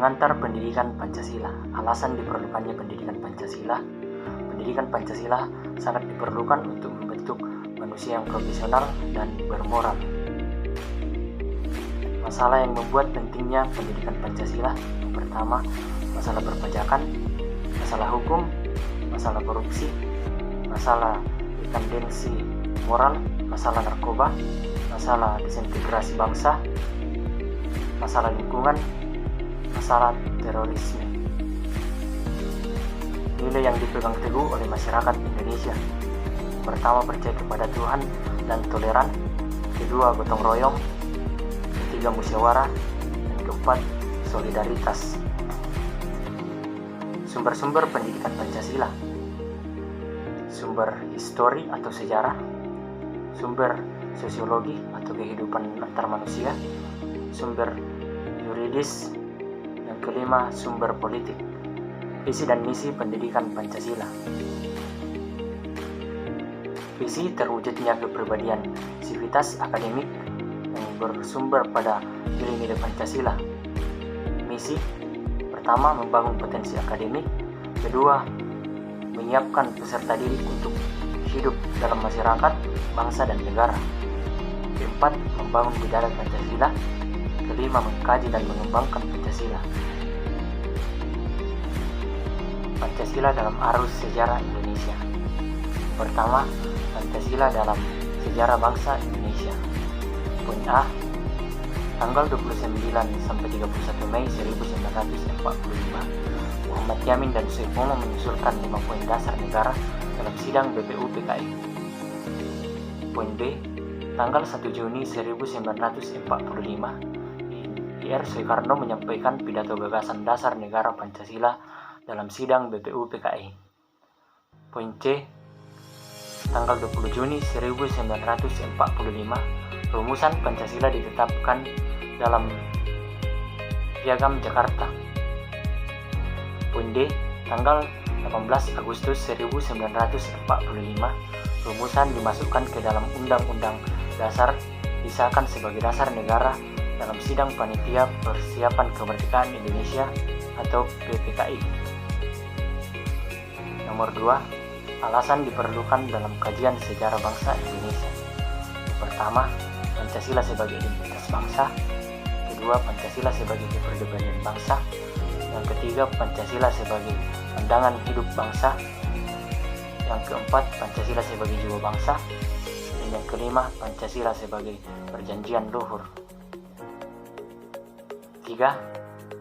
Pengantar pendidikan Pancasila. Alasan diperlukannya pendidikan Pancasila. Pendidikan Pancasila sangat diperlukan untuk membentuk manusia yang profesional dan bermoral. Masalah yang membuat pentingnya pendidikan Pancasila. Yang pertama, masalah perpajakan, masalah hukum, masalah korupsi, masalah dependensi moral, masalah narkoba, masalah disintegrasi bangsa, masalah lingkungan, masalah terorisme. Nilai yang dipegang teguh oleh masyarakat Indonesia. Pertama, percaya kepada Tuhan dan toleran. Kedua, gotong royong. Ketiga, musyawarah. Dan keempat, solidaritas. Sumber-sumber pendidikan Pancasila. Sumber histori atau sejarah. Sumber sosiologi atau kehidupan antar manusia. Sumber yuridis. Yang kelima, sumber politik. Visi dan misi pendidikan Pancasila. Visi terwujudnya kepribadian sivitas akademik yang bersumber pada nilai-nilai Pancasila. Misi pertama, membangun potensi akademik. Kedua, menyiapkan peserta didik untuk hidup dalam masyarakat, bangsa, dan negara. Keempat, membangun budaya Pancasila. Kelima, mengkaji dan mengembangkan Pancasila. Pancasila dalam arus sejarah Indonesia. Pertama, Pancasila dalam sejarah bangsa Indonesia. Poin A, tanggal 29 sampai 31 Mei 1945, Muhammad Yamin dan Soekarno mengusulkan 5 poin dasar negara dalam sidang BPUPKI. Poin B, tanggal 1 Juni 1945, Ir Soekarno menyampaikan pidato gagasan dasar negara Pancasila dalam sidang BPUPKI. Poin C, tanggal 20 Juni 1945, rumusan Pancasila ditetapkan dalam Piagam Jakarta. Poin D, tanggal 18 Agustus 1945, rumusan dimasukkan ke dalam Undang-Undang Dasar, disahkan sebagai dasar negara dalam sidang Panitia Persiapan Kemerdekaan Indonesia atau PPKI. Nomor 2, alasan diperlukan dalam kajian sejarah bangsa Indonesia. Pertama, Pancasila sebagai identitas bangsa. Kedua, Pancasila sebagai kepribadian bangsa. Yang ketiga, Pancasila sebagai pandangan hidup bangsa. Yang keempat, Pancasila sebagai jiwa bangsa. Dan yang kelima, Pancasila sebagai perjanjian luhur. 3.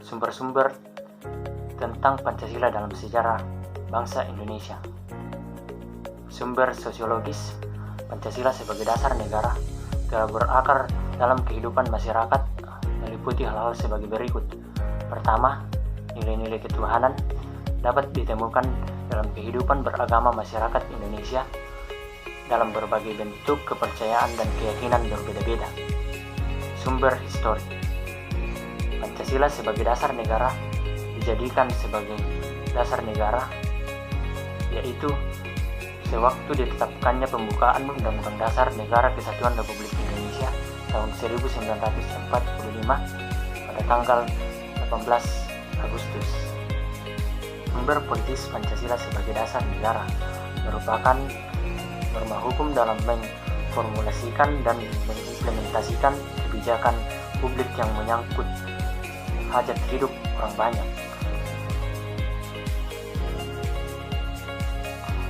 Sumber-sumber tentang Pancasila dalam sejarah bangsa Indonesia. Sumber sosiologis. Pancasila sebagai dasar negara telah berakar dalam kehidupan masyarakat, meliputi hal-hal sebagai berikut. Pertama, nilai-nilai ketuhanan dapat ditemukan dalam kehidupan beragama masyarakat Indonesia dalam berbagai bentuk kepercayaan dan keyakinan berbeda-beda. Sumber histori. Pancasila sebagai dasar negara dijadikan sebagai dasar negara, yaitu sewaktu ditetapkannya pembukaan Undang-Undang Dasar Negara Kesatuan Republik Indonesia tahun 1945 pada tanggal 18 Agustus. Sumber politis Pancasila sebagai dasar negara merupakan norma hukum dalam mengformulasikan dan mengimplementasikan kebijakan publik yang menyangkut hajat hidup orang banyak.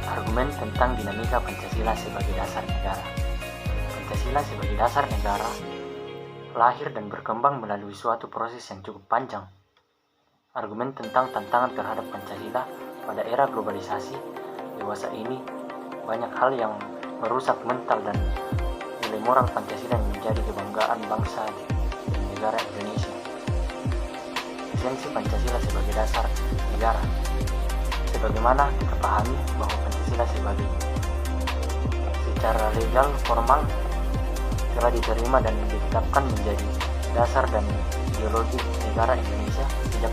Argumen tentang dinamika Pancasila sebagai dasar negara. Pancasila sebagai dasar negara lahir dan berkembang melalui suatu proses yang cukup panjang. Argumen tentang tantangan terhadap Pancasila pada era globalisasi dewasa ini, banyak hal yang merusak mental dan nilai moral Pancasila yang menjadi kebanggaan bangsa dan negara Indonesia. Esensi Pancasila sebagai dasar negara. Sebagaimana kita pahami bahwa Pancasila secara legal formal telah diterima dan ditetapkan menjadi dasar dan ideologi negara Indonesia sejak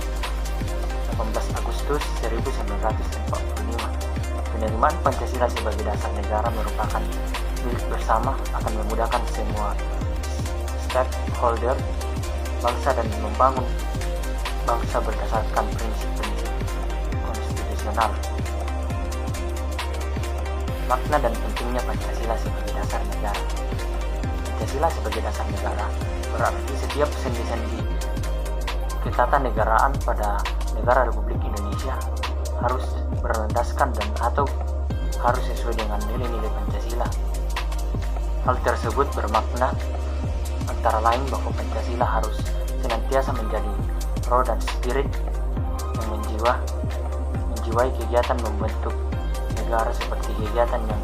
18 Agustus 1945. Penerimaan Pancasila sebagai dasar negara merupakan milik bersama, akan memudahkan semua stakeholder bangsa dan membangun bangsa berdasarkan prinsip-prinsip konstitusional. Makna dan pentingnya Pancasila sebagai dasar negara. Pancasila sebagai dasar negara berarti setiap sendi-sendi ketatanegaraan pada negara Republik Indonesia harus berlandaskan dan atau harus sesuai dengan nilai-nilai Pancasila. Hal tersebut bermakna antara lain bahwa Pancasila harus senantiasa menjadi roh dan spirit yang menjiwai kegiatan membentuk negara seperti kegiatan yang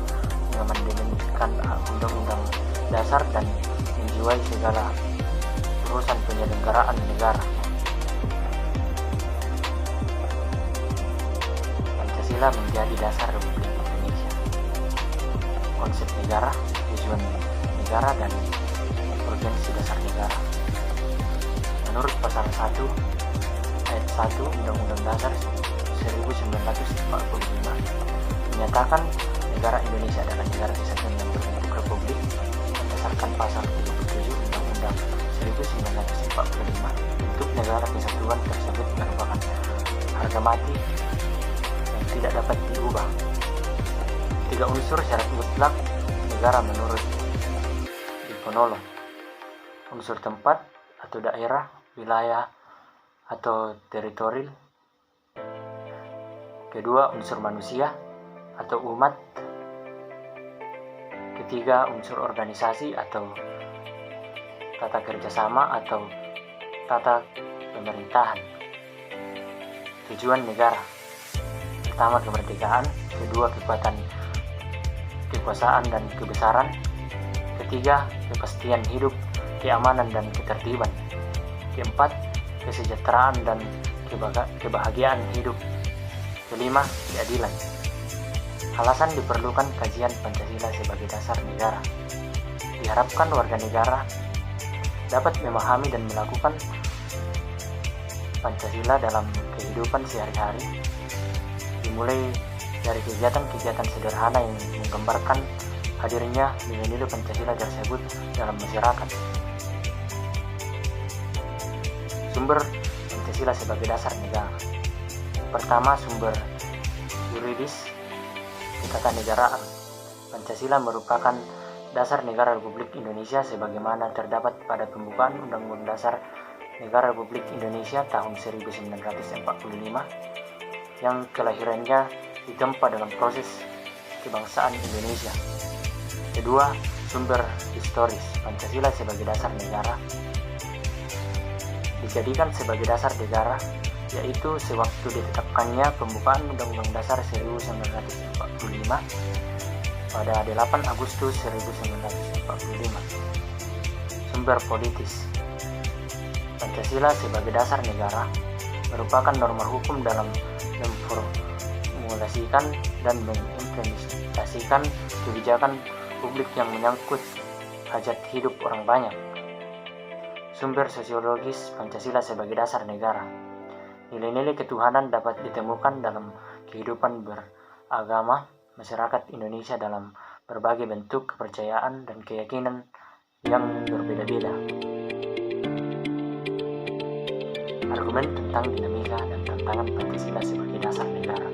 mengamandemenkan undang-undang dasar dan menjiwai segala urusan penyelenggaraan negara. Pancasila menjadi dasar Republik Indonesia. Konsep negara, tujuan negara, dan urgensi dasar negara. Menurut pasal 1 ayat 1 Undang-Undang Dasar 1945 menyatakan negara Indonesia adalah negara kesatuan yang berbentuk republik berdasarkan pasal 37 Undang-Undang 1945. Bentuk negara kesatuan tersebut merupakan harga mati yang tidak dapat diubah. 3 unsur syarat mutlak negara menurut Diponolong: unsur tempat atau daerah, wilayah atau teritori. Kedua, unsur manusia atau umat. Ketiga, unsur organisasi atau tata kerjasama atau tata pemerintahan. Tujuan negara: pertama, kemerdekaan; kedua, kekuasaan dan kebesaran; ketiga, kepastian hidup, keamanan dan ketertiban; keempat, kesejahteraan dan kebahagiaan hidup; kelima, keadilan. Alasan diperlukan kajian Pancasila sebagai dasar negara. Diharapkan warga negara dapat memahami dan melakukan Pancasila dalam kehidupan sehari-hari, dimulai dari kegiatan-kegiatan sederhana yang menggambarkan hadirnya nilai-nilai Pancasila tersebut dalam masyarakat. Sumber Pancasila sebagai dasar negara. Pertama, sumber yuridis ketatanegaraan. Pancasila merupakan dasar negara Republik Indonesia sebagaimana terdapat pada pembukaan Undang-Undang Dasar Negara Republik Indonesia tahun 1945 yang kelahirannya ditempa dalam proses kebangsaan Indonesia. Kedua, sumber historis. Pancasila sebagai dasar negara dijadikan sebagai dasar negara yaitu sewaktu ditetapkannya pembukaan Undang-Undang Dasar 1945 pada 8 Agustus 1945. Sumber politis. Pancasila sebagai dasar negara merupakan norma hukum dalam memformulasikan dan mengimplementasikan kebijakan publik yang menyangkut hajat hidup orang banyak. Sumber sosiologis. Pancasila sebagai dasar negara. Nilai-nilai ketuhanan dapat ditemukan dalam kehidupan beragama masyarakat Indonesia dalam berbagai bentuk kepercayaan dan keyakinan yang berbeda-beda. Argumen tentang dinamika dan tantangan Pancasila sebagai dasar negara.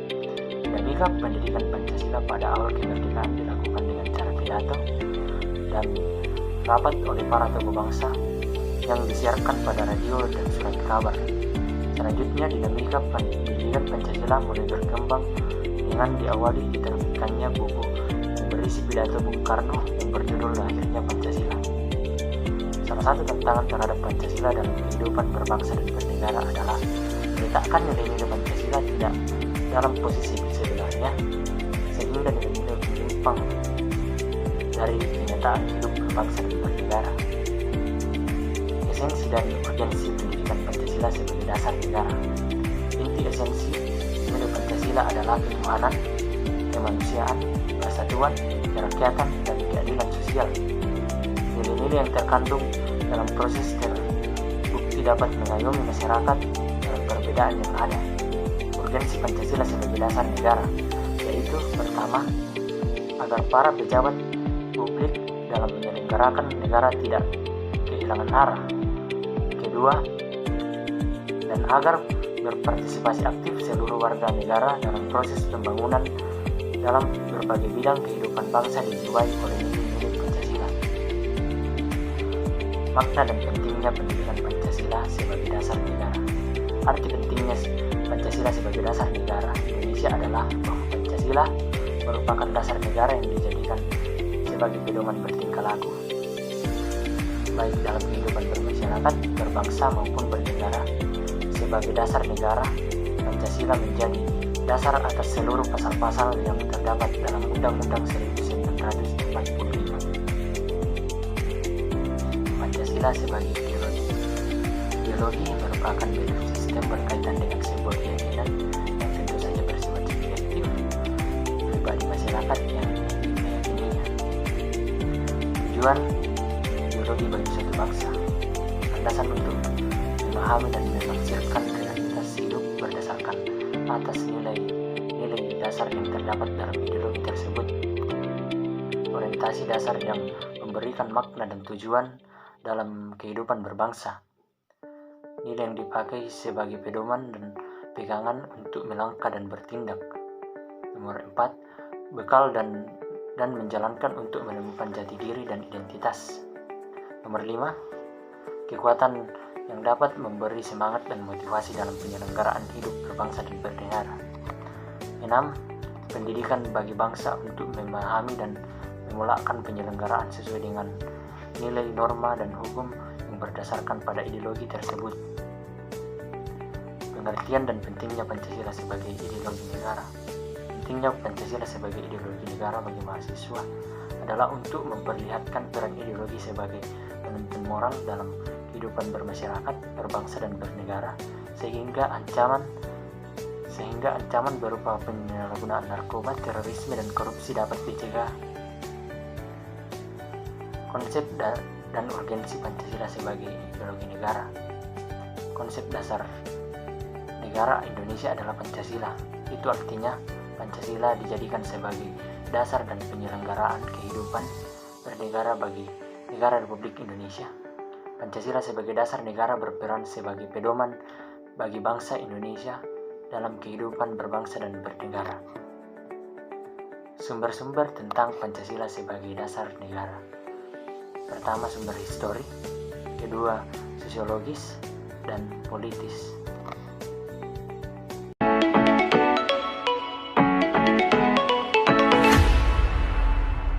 Dinamika pendidikan Pancasila pada awal kemerdekaan dilakukan dengan cara pidato dan rapat oleh para tokoh bangsa yang disiarkan pada radio dan surat kabar. Selanjutnya, dinamika pendidikan Pancasila mulai berkembang dengan diawali diterbitkannya buku yang berisi pidato Bung Karno yang berjudul Lahirnya Pancasila. Salah satu tantangan terhadap Pancasila dalam kehidupan berbangsa dan bernegara adalah meletakkan nilai-nilai Pancasila tidak dalam posisi sebenarnya, sehingga nilai-nilai menyimpang dari kenyataan hidup berbangsa dan bernegara. Esensi dan urgensi pendidikan Pancasila sebagai dasar negara. Inti esensi nilai Pancasila adalah ketuhanan, kemanusiaan, persatuan, kerakyatan, dan keadilan sosial. Nilai-nilai yang terkandung dalam proses terbukti dapat mengayomi masyarakat dalam perbedaan yang ada. Urgensi Pancasila sebagai dasar negara, yaitu pertama, agar para pejabat publik dalam menyelenggarakan negara tidak kehilangan arah. Kedua, dan agar berpartisipasi aktif seluruh warga negara dalam proses pembangunan dalam berbagai bidang kehidupan bangsa dijiwai oleh nilai-nilai Pancasila. Makna dan pentingnya pendidikan Pancasila sebagai dasar negara. Arti pentingnya Pancasila sebagai dasar negara Indonesia adalah bahwa Pancasila merupakan dasar negara yang dijadikan sebagai pedoman bertingkah laku, baik dalam kehidupan bermasyarakat, berbangsa maupun bernegara. Sebagai dasar negara, Pancasila menjadi dasar atas seluruh pasal-pasal yang terdapat dalam Undang-Undang 1945. Pancasila sebagai ideologi. Ideologi merupakan belief sistem berkaitan dengan sebuah keyakinan yang tentu saja bersifat subjektif pribadi masyarakat yang meyakininya. Tujuan ideologi bagi suatu bangsa, landasan untuk memahami dan menafsirkan realitas hidup berdasarkan atas nilai dasar yang terdapat dalam ideologi tersebut. Orientasi dasar yang memberikan makna dan tujuan dalam kehidupan berbangsa. Nilai yang dipakai sebagai pedoman dan pegangan untuk melangkah dan bertindak. Nomor 4, bekal dan menjalankan untuk menemukan jati diri dan identitas. Nomor 5, kekuatan yang dapat memberi semangat dan motivasi dalam penyelenggaraan hidup berbangsa dan bernegara. 6, pendidikan bagi bangsa untuk memahami dan memulakan penyelenggaraan sesuai dengan nilai, norma, dan hukum yang berdasarkan pada ideologi tersebut. Pengertian dan pentingnya Pancasila sebagai ideologi negara. Pentingnya Pancasila sebagai ideologi negara bagi mahasiswa adalah untuk memperlihatkan peran ideologi sebagai penuntun moral dalam kehidupan bermasyarakat, berbangsa, dan bernegara, sehingga ancaman berupa penyalahgunaan narkoba, terorisme, dan korupsi dapat dicegah. Konsep dan urgensi Pancasila sebagai ideologi negara. Konsep dasar negara Indonesia adalah Pancasila. Itu artinya Pancasila dijadikan sebagai dasar dan penyelenggaraan kehidupan bernegara bagi negara Republik Indonesia. Pancasila sebagai dasar negara berperan sebagai pedoman bagi bangsa Indonesia dalam kehidupan berbangsa dan bernegara. Sumber-sumber tentang Pancasila sebagai dasar negara. Pertama, sumber histori. Kedua, sosiologis dan politis.